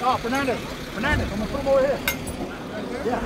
No, Fernandez, I'm gonna put him over here. Yeah.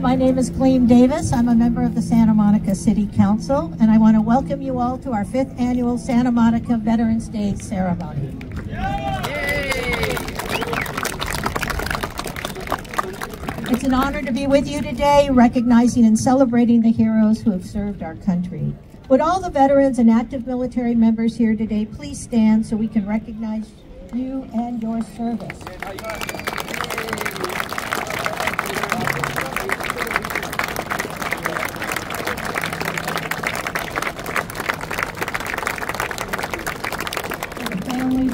My name is Clem Davis. I'm a member of the Santa Monica City Council, and I want to welcome you all to our 5th annual Santa Monica Veterans Day ceremony. It's an honor to be with you today, recognizing and celebrating the heroes who have served our country. Would all the veterans and active military members here today please stand so we can recognize you and your service.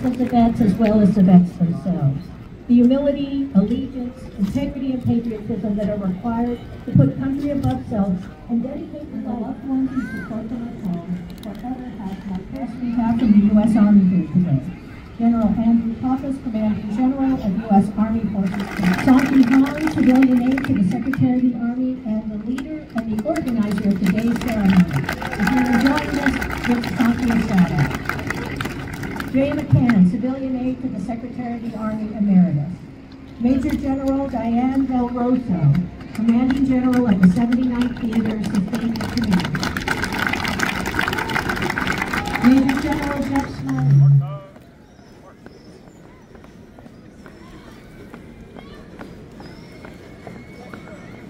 Of the vets as well as the vets themselves. The humility, allegiance, integrity, and patriotism that are required to put country above self and dedicate to the loved ones who support them at home forever has my first behalf from the U.S. Army here today. General Andrew Whitworth, Commanding General of U.S. Army Forces. Santi Han, civilian aide to the Secretary of the Army and the leader and the organizer of today's ceremony. If you're enjoying this, give Santi Ray McCann, Civilian Aide to the Secretary of the Army Emeritus. Major General Diane Del Rosso, Commanding General of the 79th Theater Sustainment Committee. Major General Jeff Snyder.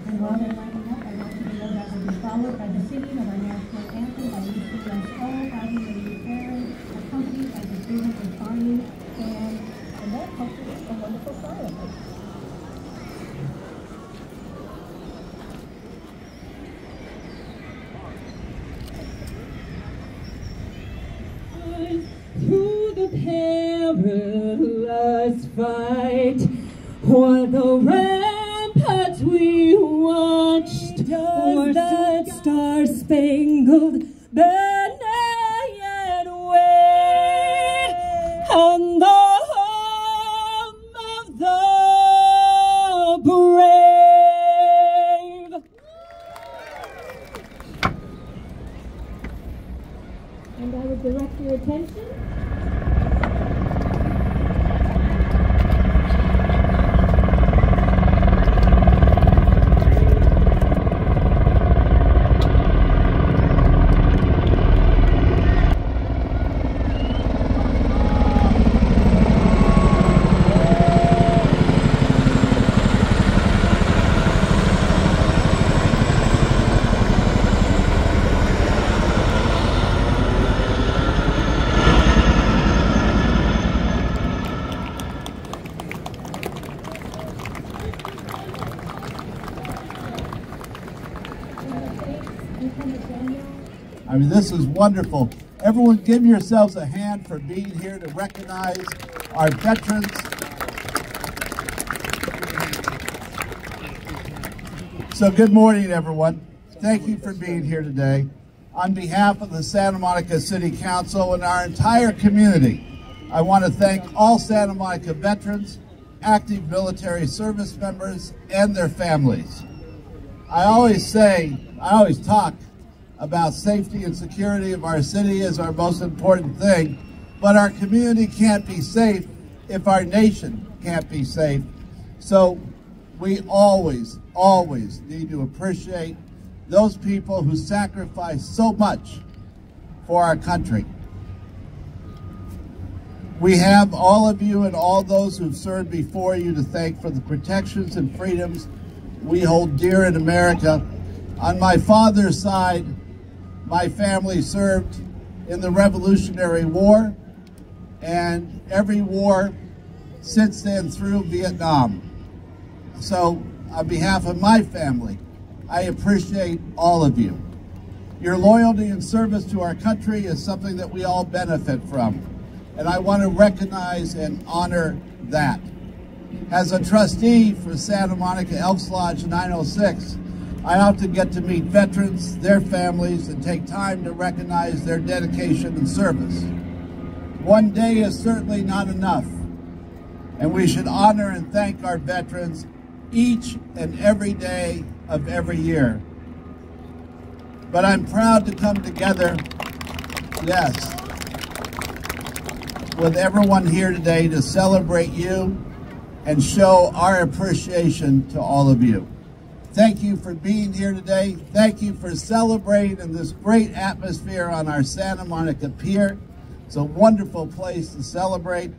And while they're lining up, I want you to know that will be followed by the singing of our national anthem by Miss USO, Heidi-Marie Ferren, accompanied by the 300 Army Band, and that hopefully a wonderful silence. Through the perilous fight, while the ramparts we watched were that star-spangled banner yet wave on the home of the brave. And I would direct your attention I mean, this is wonderful. Everyone give yourselves a hand for being here to recognize our veterans. So good morning, everyone. Thank you for being here today. On behalf of the Santa Monica City Council and our entire community, I want to thank all Santa Monica veterans, active military service members, and their families. I always talk about safety and security of our city as our most important thing, but our community can't be safe if our nation can't be safe. So we always need to appreciate those people who sacrifice so much for our country. We have all of you and all those who've served before you to thank for the protections and freedoms we hold dear in America. On my father's side, my family served in the Revolutionary War and every war since then through Vietnam. So on behalf of my family, I appreciate all of you. Your loyalty and service to our country is something that we all benefit from, and I want to recognize and honor that. As a trustee for Santa Monica Elks Lodge 906, I often get to meet veterans, their families, and take time to recognize their dedication and service. One day is certainly not enough, and we should honor and thank our veterans each and every day of every year. But I'm proud to come together, yes, with everyone here today to celebrate you and show our appreciation to all of you. Thank you for being here today. Thank you for celebrating in this great atmosphere on our Santa Monica Pier. It's a wonderful place to celebrate.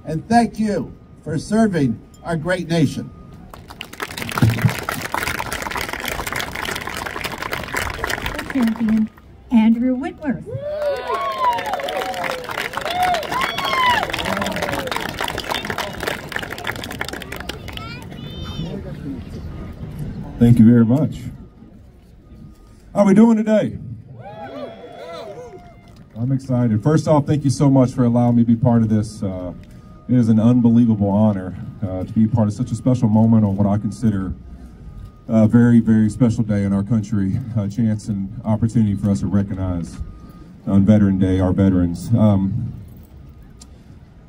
And thank you for serving our great nation. Champion Andrew Whitworth. Thank you very much. How are we doing today? I'm excited. First off, thank you so much for allowing me to be part of this. It is an unbelievable honor to be part of such a special moment on what I consider a very, very special day in our country, a chance and opportunity for us to recognize on Veteran Day our veterans.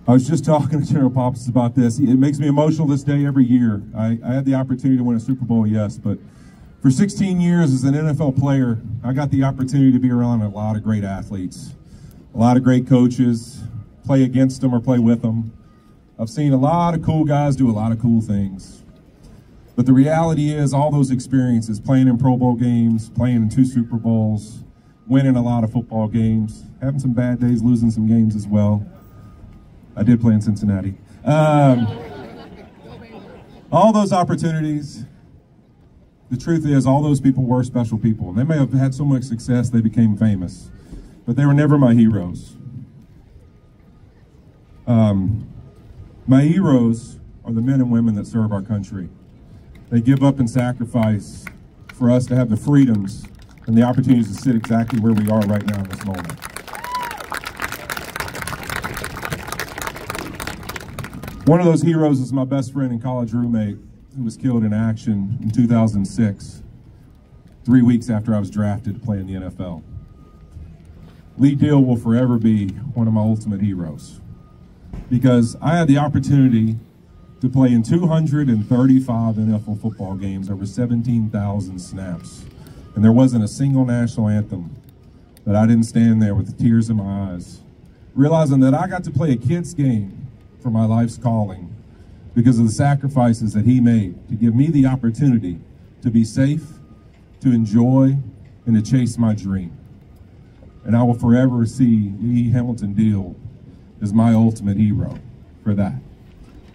I was just talking to General Pops about this. It makes me emotional this day every year. I had the opportunity to win a Super Bowl, yes, but for 16 years as an NFL player, I got the opportunity to be around a lot of great athletes, a lot of great coaches, play against them or play with them. I've seen a lot of cool guys do a lot of cool things. But the reality is all those experiences, playing in Pro Bowl games, playing in 2 Super Bowls, winning a lot of football games, having some bad days, losing some games as well. I did play in Cincinnati. All those opportunities, the truth is all those people were special people. And they may have had so much success they became famous, but they were never my heroes. My heroes are the men and women that serve our country. They give up and sacrifice for us to have the freedoms and the opportunities to sit exactly where we are right now in this moment. One of those heroes is my best friend and college roommate who was killed in action in 2006, 3 weeks after I was drafted to play in the NFL. Lee Deal will forever be one of my ultimate heroes because I had the opportunity to play in 235 NFL football games, over 17,000 snaps. And there wasn't a single national anthem that I didn't stand there with the tears in my eyes, realizing that I got to play a kid's game for my life's calling because of the sacrifices that he made to give me the opportunity to be safe, to enjoy, and to chase my dream. And I will forever see Lee Hamilton Deal as my ultimate hero for that.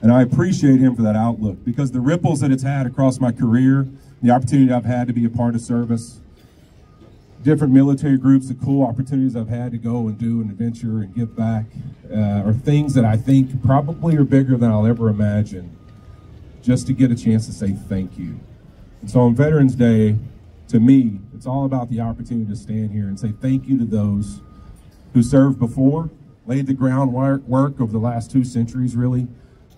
And I appreciate him for that outlook because the ripples that it's had across my career, the opportunity I've had to be a part of service, different military groups, the cool opportunities I've had to go and do and adventure and give back are things that I think probably are bigger than I'll ever imagine just to get a chance to say thank you. And so on Veterans Day, to me, it's all about the opportunity to stand here and say thank you to those who served before, laid the groundwork over the last 2 centuries really,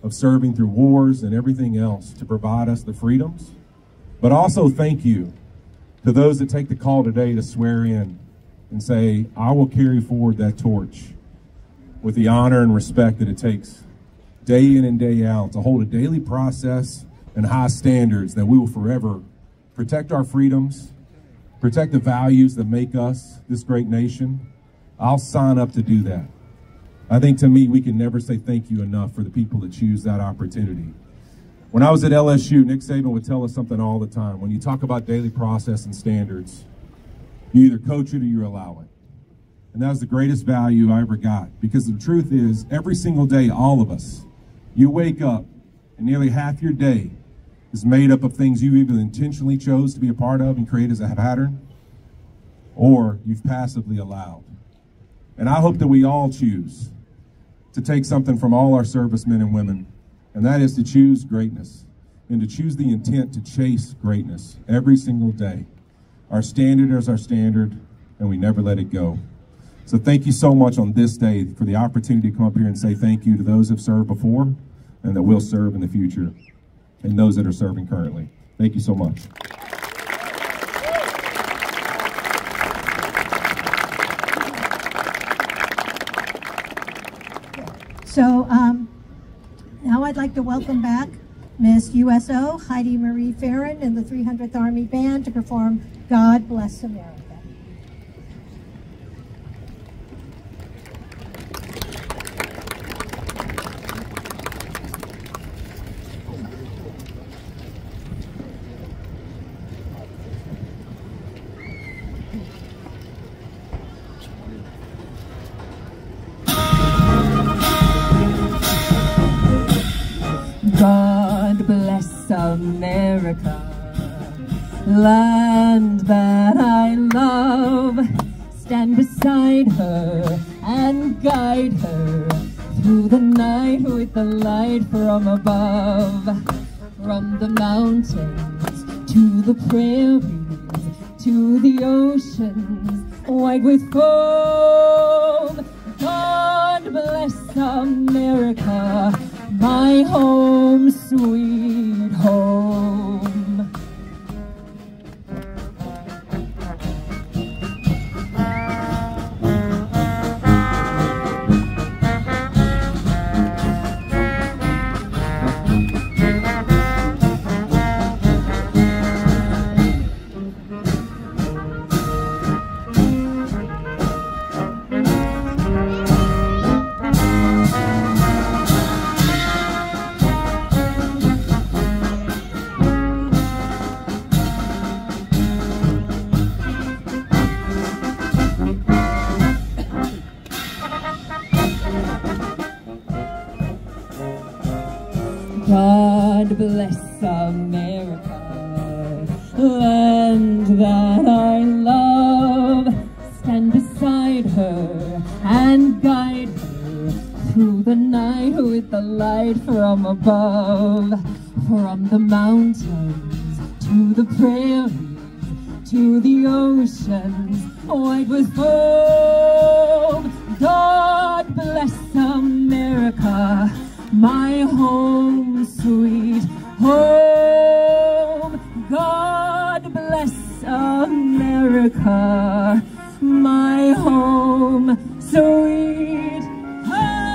of serving through wars and everything else to provide us the freedoms. But also thank you to those that take the call today to swear in and say, I will carry forward that torch with the honor and respect that it takes day in and day out to hold a daily process and high standards that we will forever protect our freedoms, protect the values that make us this great nation. I'll sign up to do that. I think to me, we can never say thank you enough for the people that choose that opportunity. When I was at LSU, Nick Saban would tell us something all the time. When you talk about daily process and standards, you either coach it or you allow it. And that was the greatest value I ever got because the truth is, every single day, all of us, you wake up and nearly half your day is made up of things you either intentionally chose to be a part of and create as a pattern, or you've passively allowed. And I hope that we all choose to take something from all our servicemen and women, and that is to choose greatness and to choose the intent to chase greatness every single day. Our standard is our standard, and we never let it go. So thank you so much on this day for the opportunity to come up here and say thank you to those who have served before and that will serve in the future, and those that are serving currently. Thank you so much. So now I'd like to welcome back Miss USO, Heidi-Marie Ferren, and the 300th Army Band to perform God Bless America. God bless America, land that I love. Stand beside her and guide her through the night with the light from above. From the mountains to the prairies, to the oceans white with foam. God bless America, my home, sweet home. bless America, land that I love. Stand beside her and guide her through the night with the light from above. From the mountains to the prairies, to the oceans white with foam. God bless America, my home sweet home. God bless America, my home sweet home.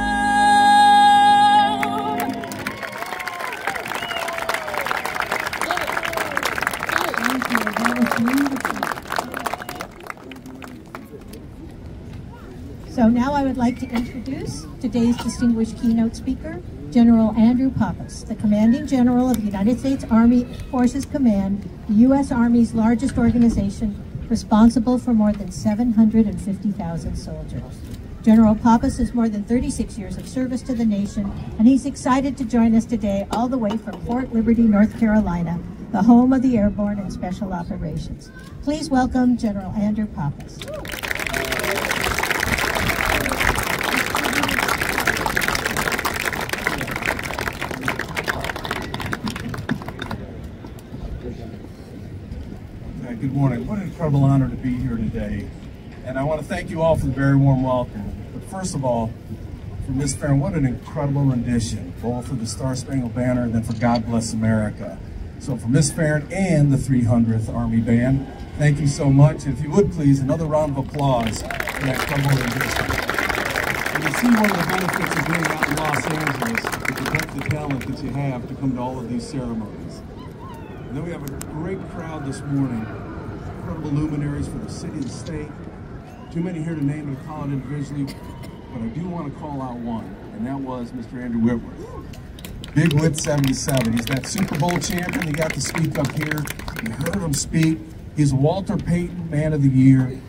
So now I would like to introduce today's distinguished keynote speaker, General Andrew Pappas, the Commanding General of the United States Army Forces Command, the U.S. Army's largest organization, responsible for more than 750,000 soldiers. General Pappas has more than 36 years of service to the nation, and he's excited to join us today all the way from Fort Liberty, North Carolina, the home of the Airborne and Special Operations. Please welcome General Andrew Pappas. Good morning. What an incredible honor to be here today. And I want to thank you all for the very warm welcome. But first of all, for Miss Ferren, what an incredible rendition, both for the Star Spangled Banner and then for God Bless America. So for Miss Ferren and the 300th Army Band, thank you so much. If you would please, another round of applause for that incredible rendition. And you see one of the benefits of being out in Los Angeles is to protect the talent that you have to come to all of these ceremonies. And then we have a great crowd this morning. Incredible luminaries for the city and state. Too many here to name and call it individually, but I do want to call out one, and that was Mr. Andrew Whitworth. Big Whit 77. He's that Super Bowl champion. He got to speak up here. You heard him speak. He's a Walter Payton Man of the Year,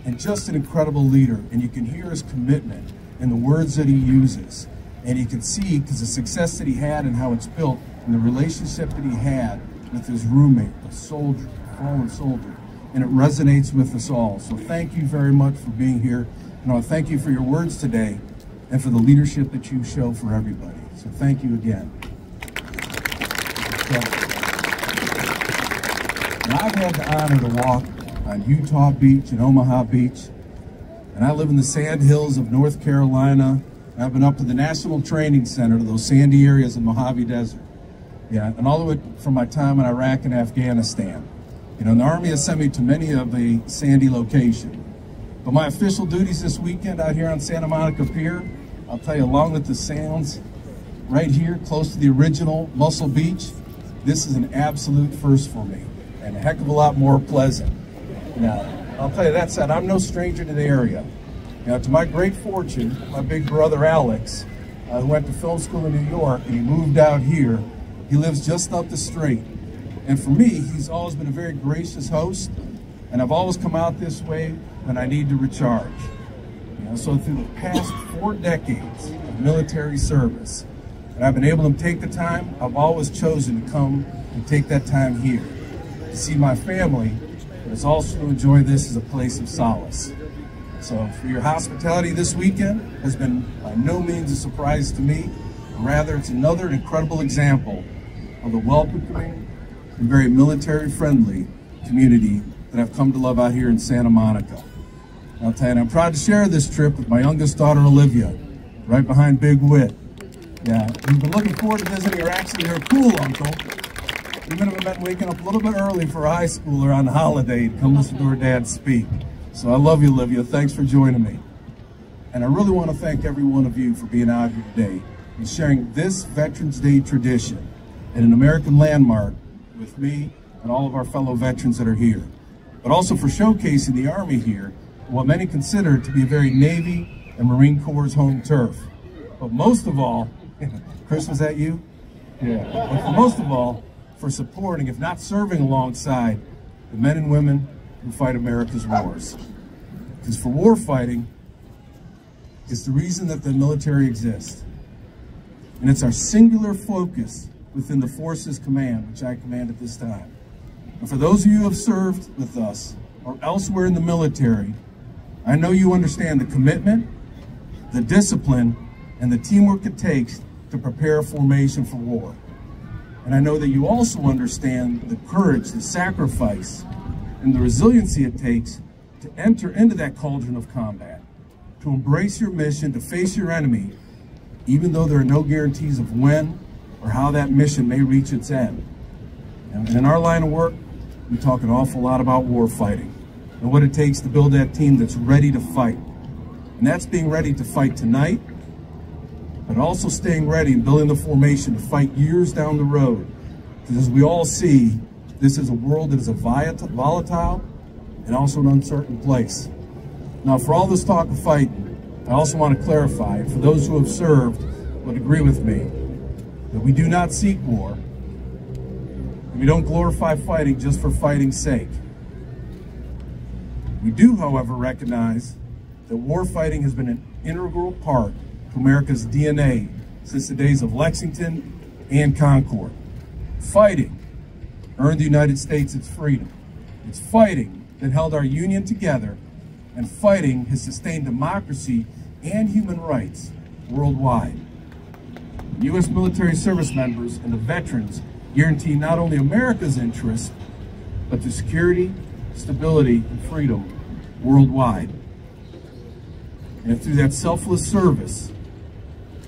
and just an incredible leader. And you can hear his commitment in the words that he uses. And you can see, because the success that he had and how it's built, and the relationship that he had with his roommate, a soldier, a fallen soldier. And it resonates with us all. So thank you very much for being here. And I want to thank you for your words today and for the leadership that you show for everybody. So thank you again. Now, I've had the honor to walk on Utah Beach and Omaha Beach. And I live in the sand hills of North Carolina. I've been up to the National Training Center, to those sandy areas in Mojave Desert. Yeah, and all the way from my time in Iraq and Afghanistan. You know, the Army has sent me to many of the sandy locations. But my official duties this weekend out here on Santa Monica Pier, I'll tell you, along with the sands, right here, close to the original Muscle Beach, this is an absolute first for me, and a heck of a lot more pleasant. Now, I'll tell you that said, I'm no stranger to the area. Now, to my great fortune, my big brother Alex, who went to film school in New York, and he moved out here, he lives just up the street. And for me, he's always been a very gracious host, and I've always come out this way when I need to recharge. You know, so through the past 4 decades of military service, and I've been able to take the time, I've always chosen to come and take that time here to see my family, but it's also to enjoy this as a place of solace. So for your hospitality this weekend has been by no means a surprise to me. Rather, it's another incredible example of the welcoming and very military-friendly community that I've come to love out here in Santa Monica. I'll tell you, I'm proud to share this trip with my youngest daughter, Olivia, right behind Big Whit. Yeah, we've been looking forward to visiting her. Actually, her cool uncle. Even if I've been waking up a little bit early for a high schooler on holiday to come listen to her dad speak. So I love you, Olivia. Thanks for joining me. And I really want to thank every one of you for being out here today and sharing this Veterans Day tradition and an American landmark with me and all of our fellow veterans that are here, but also for showcasing the Army here, what many consider to be a very Navy and Marine Corps' home turf. But most of all, Chris, was that you? Yeah. But for most of all, for supporting, if not serving alongside, the men and women who fight America's wars. Because for war fighting, it's the reason that the military exists. And it's our singular focus within the Forces Command, which I command at this time. And for those of you who have served with us or elsewhere in the military, I know you understand the commitment, the discipline, and the teamwork it takes to prepare a formation for war. And I know that you also understand the courage, the sacrifice, and the resiliency it takes to enter into that cauldron of combat, to embrace your mission, to face your enemy, even though there are no guarantees of when or how that mission may reach its end. And in our line of work, we talk an awful lot about war fighting and what it takes to build that team that's ready to fight. And that's being ready to fight tonight, but also staying ready and building the formation to fight years down the road. Because as we all see, this is a world that is a volatile and also an uncertain place. Now, for all this talk of fighting, I also want to clarify, for those who have served would agree with me, that we do not seek war, and we don't glorify fighting just for fighting's sake. We do, however, recognize that war fighting has been an integral part to America's DNA since the days of Lexington and Concord. Fighting earned the United States its freedom. It's fighting that held our union together, and fighting has sustained democracy and human rights worldwide. U.S. military service members and the veterans guarantee not only America's interests, but the security, stability, and freedom worldwide. And through that selfless service,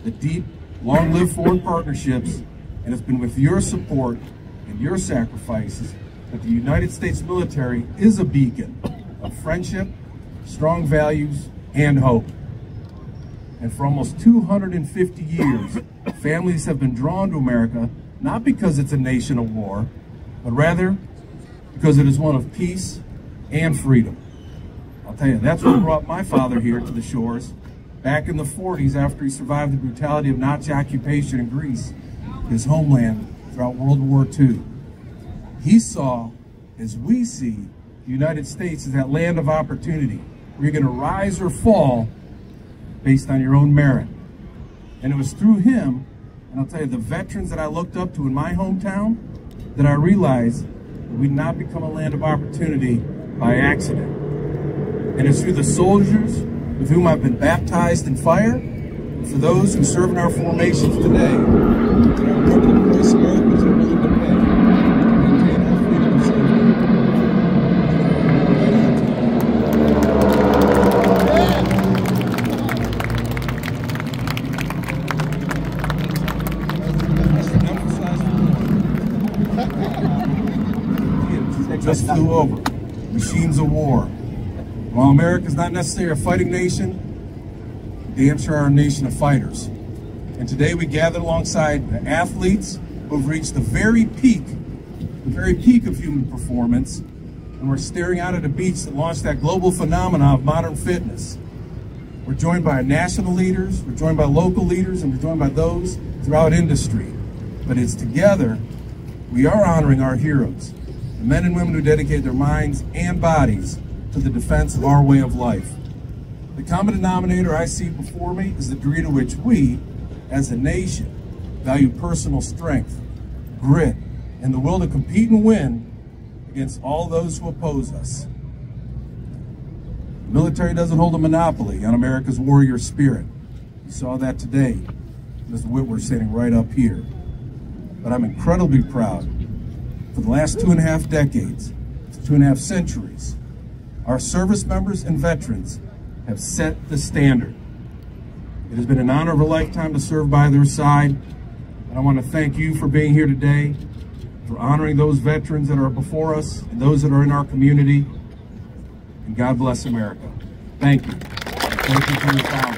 the deep, long-lived foreign partnerships, and it's been with your support and your sacrifices that the United States military is a beacon of friendship, strong values, and hope. And for almost 250 years, families have been drawn to America, not because it's a nation of war, but rather because it is one of peace and freedom. I'll tell you, that's what brought my father here to the shores back in the 40s after he survived the brutality of Nazi occupation in Greece, his homeland throughout World War II. He saw, as we see, the United States as that land of opportunity, where you're going to rise or fall based on your own merit. And it was through him, and I'll tell you, the veterans that I looked up to in my hometown, that I realized that we'd not become a land of opportunity by accident. And it's through the soldiers with whom I've been baptized in fire, and for those who serve in our formations today, that our public voice Americans are willing to pay to maintain our freedom and safety. Just flew over. Machines of war. While America's not necessarily a fighting nation, damn sure are a nation of fighters. And today we gather alongside the athletes who have reached the very peak of human performance, and we're staring out at a beach that launched that global phenomenon of modern fitness. We're joined by our national leaders, we're joined by local leaders, and we're joined by those throughout industry. But it's together we are honoring our heroes, the men and women who dedicate their minds and bodies to the defense of our way of life. The common denominator I see before me is the degree to which we, as a nation, value personal strength, grit, and the will to compete and win against all those who oppose us. The military doesn't hold a monopoly on America's warrior spirit. You saw that today, Mr. Whitworth sitting right up here. But I'm incredibly proud. For the last 2.5 decades, 2.5 centuries, our service members and veterans have set the standard. It has been an honor of a lifetime to serve by their side, and I want to thank you for being here today, for honoring those veterans that are before us and those that are in our community, and God bless America. Thank you. Thank you for your time.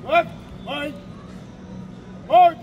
Left, right, march!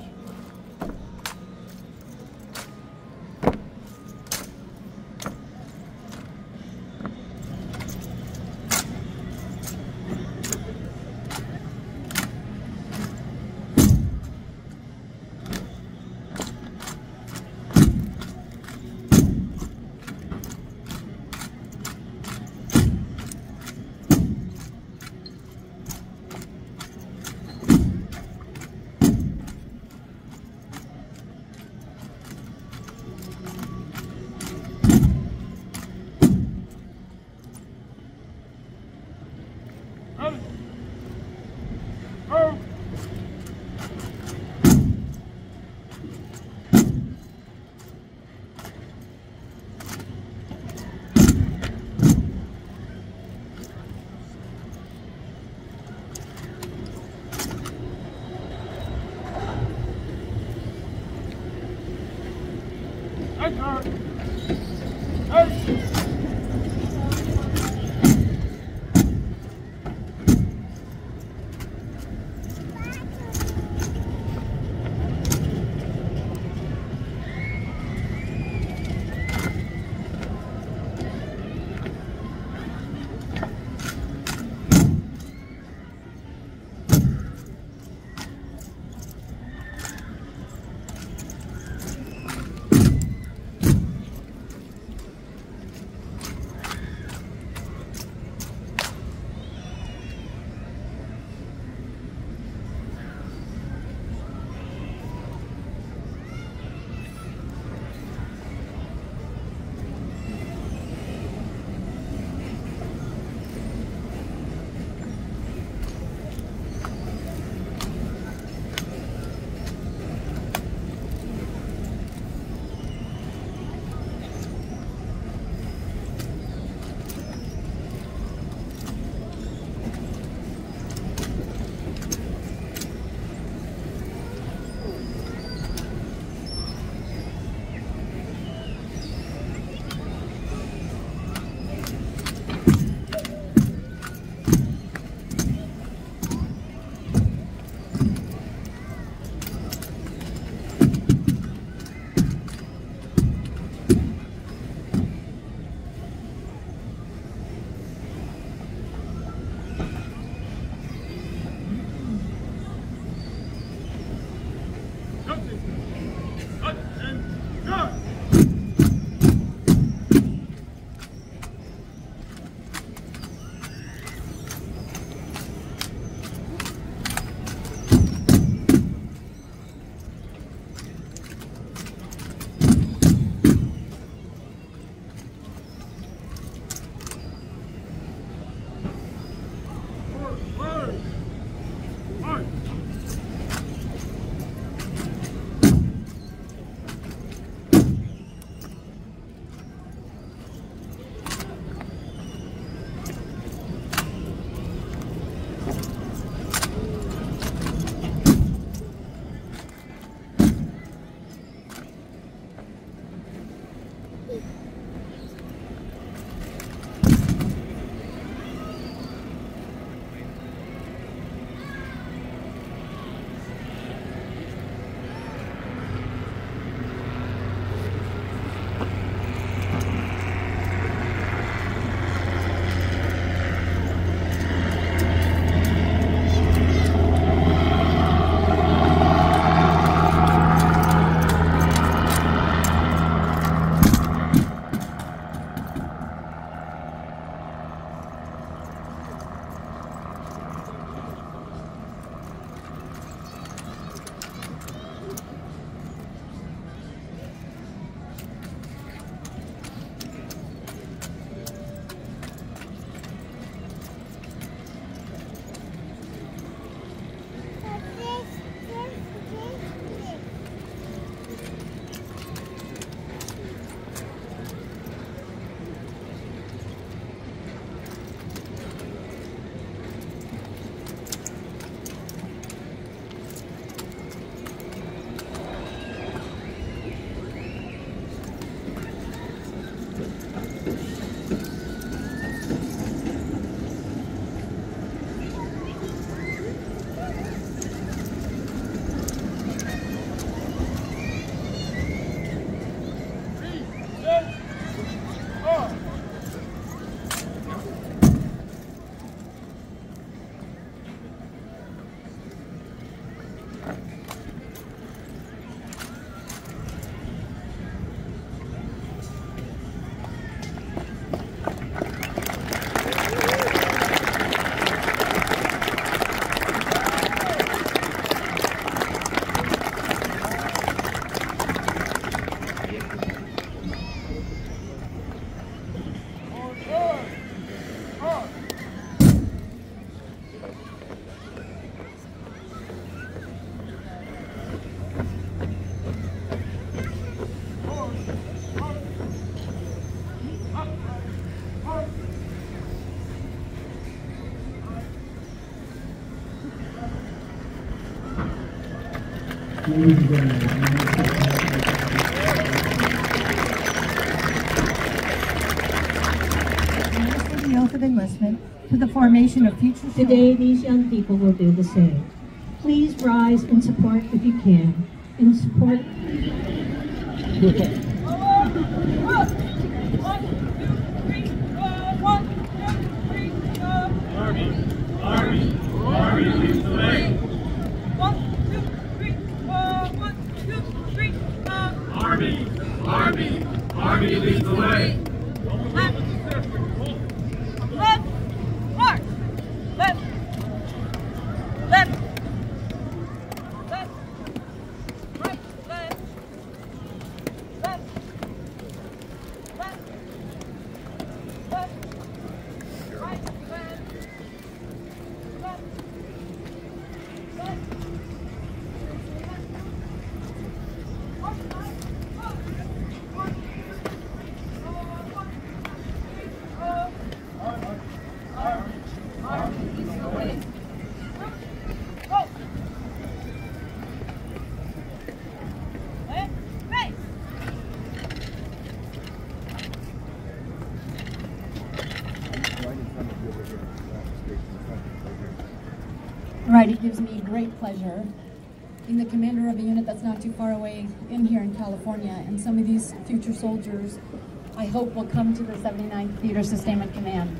Ladies and gentlemen, the oath of enlistment to the formation of future soldiers. Today, these young people will do the same. Please rise and support if you can. In support. Army leads the way. 1, 2, 3, 1, 2, 3, Army leads the way. Left, march. Left, left, left, right, left, left, left, left, right, left. Right, it gives me great pleasure being the commander of a unit that's not too far away in here in California, and some of these future soldiers I hope will come to the 79th Theater Sustainment Command.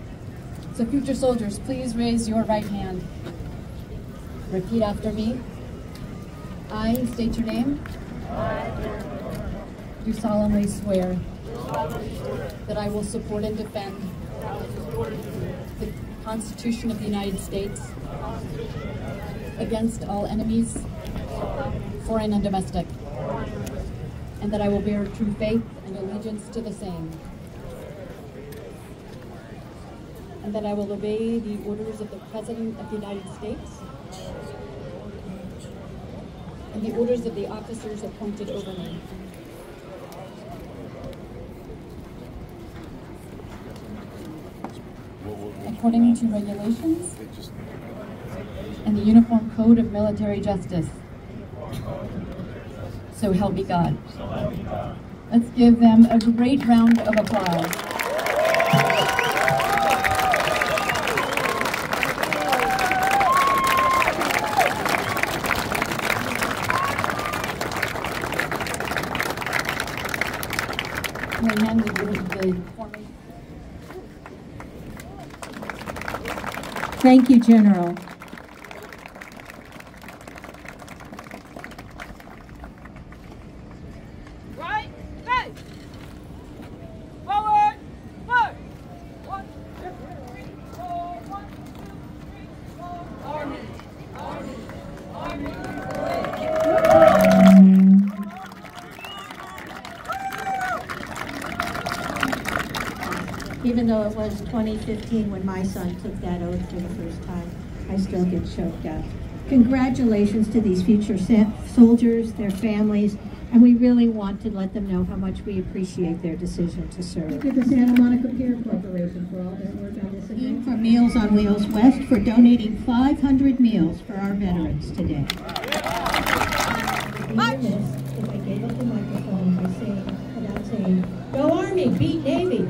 So future soldiers, please raise your right hand. Repeat after me. I state your name. Do solemnly swear that I will support and defend the Constitution of the United States against all enemies, foreign and domestic, and that I will bear true faith and allegiance to the same, and that I will obey the orders of the President of the United States and the orders of the officers appointed over me. According to regulations and the Uniform Code of Military Justice. So help me God. Let's give them a great round of applause. Thank you, General. Right, face. Forward, march. 1, 2, 3, 4, 1, 2, 3, 4. Army, Army, Army. Even though it was 2015 when my son took that oath for the first time, I still get choked up. Congratulations to these future soldiers, their families, and we really want to let them know how much we appreciate their decision to serve. Thank you to Santa Monica Pier Corporation for all their work on this event. For Meals on Wheels West for donating 500 meals for our veterans today. I'd be remiss if I gave up the microphone without saying, "Go Army, beat Navy."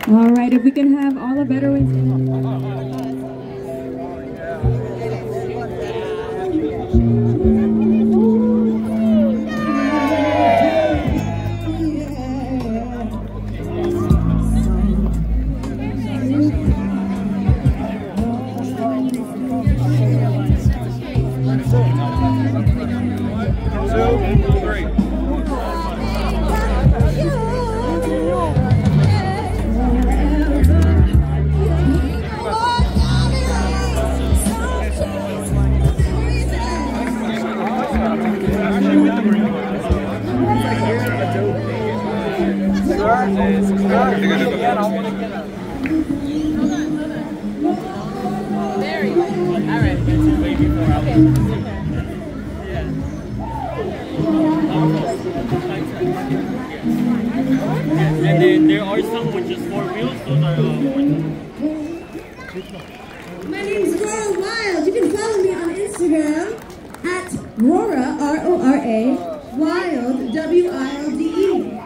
All right, if we can have all the veterans. And then there are some with just 4 wheels. Those are My name's Rora Wild. You can follow me on Instagram at Rora, R-O-R-A, Wild, W-I-L-D-E.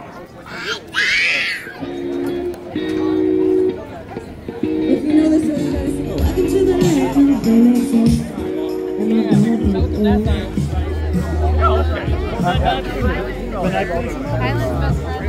If you know this, you're going to sing Welcome to the Night. Island's best friend.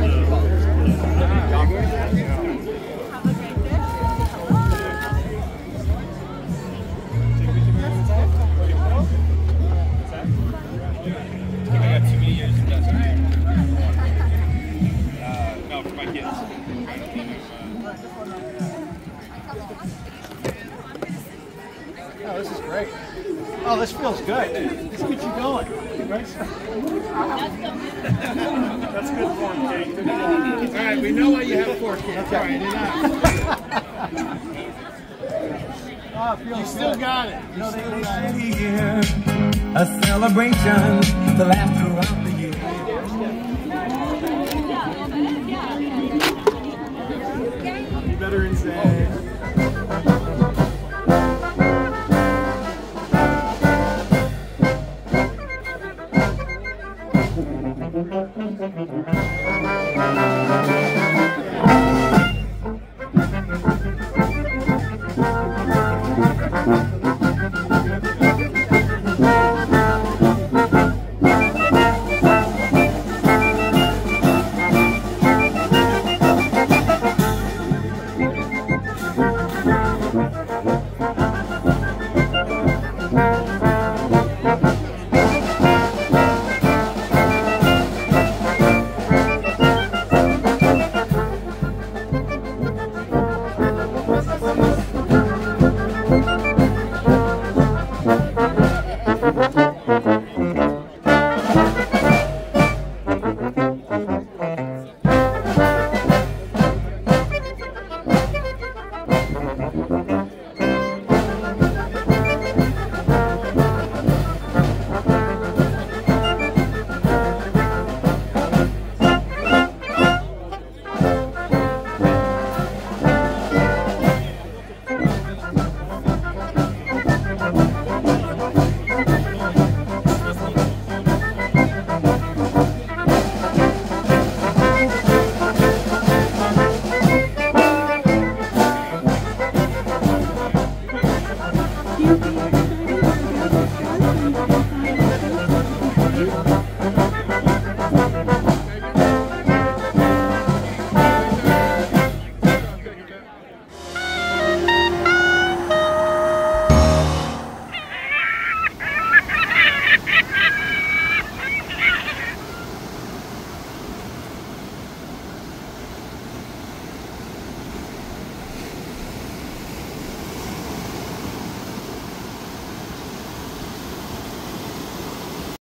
Oh, this is great. Oh, this feels good. This gets you going. Right? That's good form, Kate. All right, we know why you have 4 kids. All right, you still got it. You still got it. A celebration, the laughter